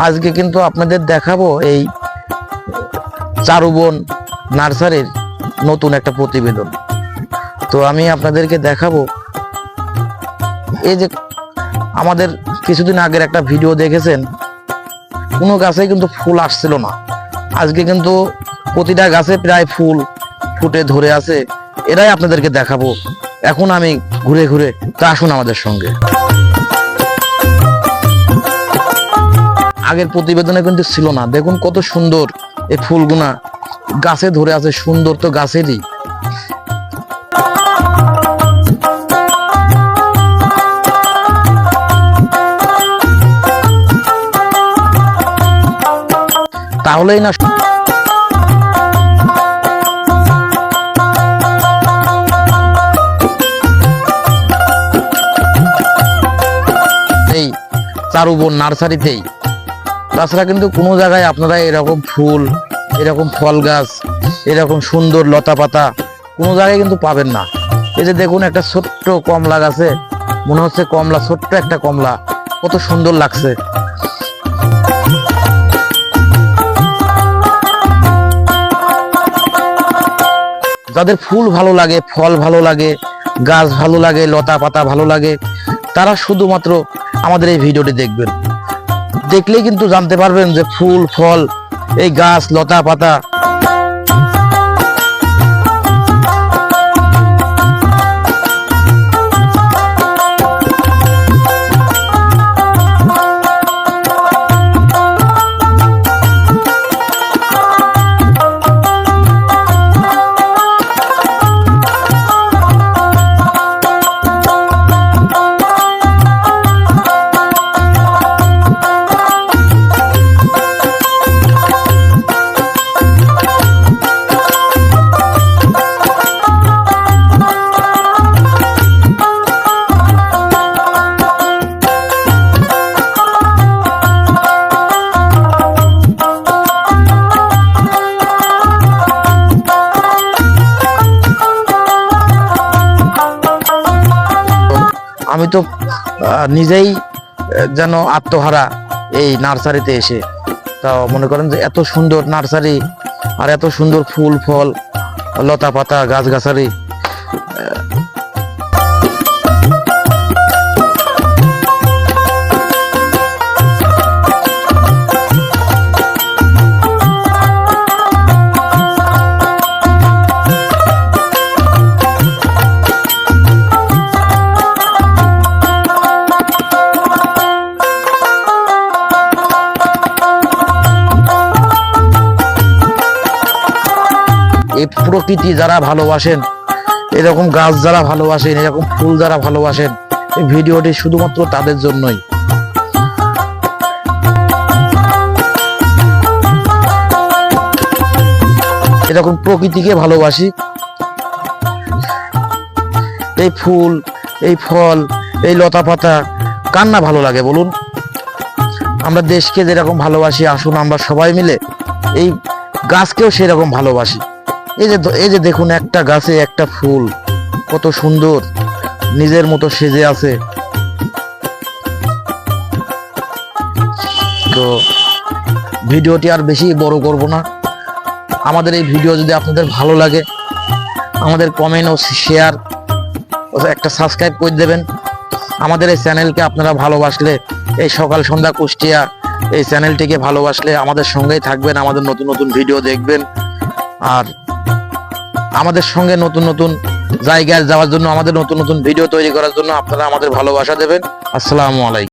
আজকে কিন্তু আপনাদের দেখাবো এই চারুবন নার্সারির নতুন একটা প্রতিবেদন। তো আমি আপনাদেরকে দেখাবো এই যে আমাদের কিছুদিন আগের একটা ভিডিও দেখেছেন, কোনো গাছে কিন্তু ফুল আসছিল না। আজকে কিন্তু প্রতিটা গাছে প্রায় ফুল ফুটে ধরে আছে, এরাই আপনাদেরকে দেখাবো এখন আমি ঘুরে ঘুরে। তা আসুন আমাদের সঙ্গে। আগের প্রতিবেদনে কিন্তু ছিল না, দেখুন কত সুন্দর এই ফুলগুনা গাছে ধরে আছে, সুন্দর তো গাছেরই। তাহলেই না এই চারুবন নার্সারিতেই, তাছাড়া কিন্তু কোনো জায়গায় আপনারা এরকম ফুল, এরকম ফল গাছ, এরকম সুন্দর লতা পাতা কোনো জায়গায় কিন্তু পাবেন না। এই যে দেখুন একটা ছোট্ট কমলা গাছে, মনে হচ্ছে কমলা, ছোট্ট একটা কমলা, কত সুন্দর লাগছে। যাদের ফুল ভালো লাগে, ফল ভালো লাগে, গাছ ভালো লাগে, লতা পাতা ভালো লাগে, তারা শুধুমাত্র আমাদের এই ভিডিওটি দেখবেন। দেখলেই কিন্তু জানতে পারবেন যে ফুল ফল, এই গাছ লতা পাতা আমি তো নিজেই যেন আত্মহারা এই নার্সারিতে এসে। তা মনে করেন যে এত সুন্দর নার্সারি আর এত সুন্দর ফুল ফল লতা পাতা গাছগাছালি, এই প্রকৃতি যারা ভালোবাসেন, এরকম গাছ যারা ভালোবাসেন, এরকম ফুল যারা ভালোবাসেন, এই ভিডিওটি শুধুমাত্র তাদের জন্যই। এরকম প্রকৃতিকে ভালোবাসি, এই ফুল, এই ফল, এই লতা পাতা কার না ভালো লাগে বলুন? আমরা দেশকে যেরকম ভালোবাসি, আসুন আমরা সবাই মিলে এই গাছকেও সেরকম ভালোবাসি। এই যে দেখুন একটা গাছে একটা ফুল কত সুন্দর নিজের মতো সেজে আছে। তো ভিডিওটি আর বেশি বড় করব না। আমাদের এই ভিডিও যদি আপনাদের ভালো লাগে, আমাদের কমেন্ট ও শেয়ার ও একটা সাবস্ক্রাইব করে দেবেন। আমাদের এই চ্যানেলকে আপনারা ভালোবাসলে, এই সকাল সন্ধ্যা কুষ্টিয়া এই চ্যানেলটিকে ভালোবাসলে আমাদের সঙ্গেই থাকবেন, আমাদের নতুন নতুন ভিডিও দেখবেন। আর আমাদের সঙ্গে নতুন নতুন জায়গায় যাওয়ার জন্য, আমাদের নতুন নতুন ভিডিও তৈরি করার জন্য আপনারা আমাদের ভালোবাসা দেবেন। আসসালামু আলাইকুম।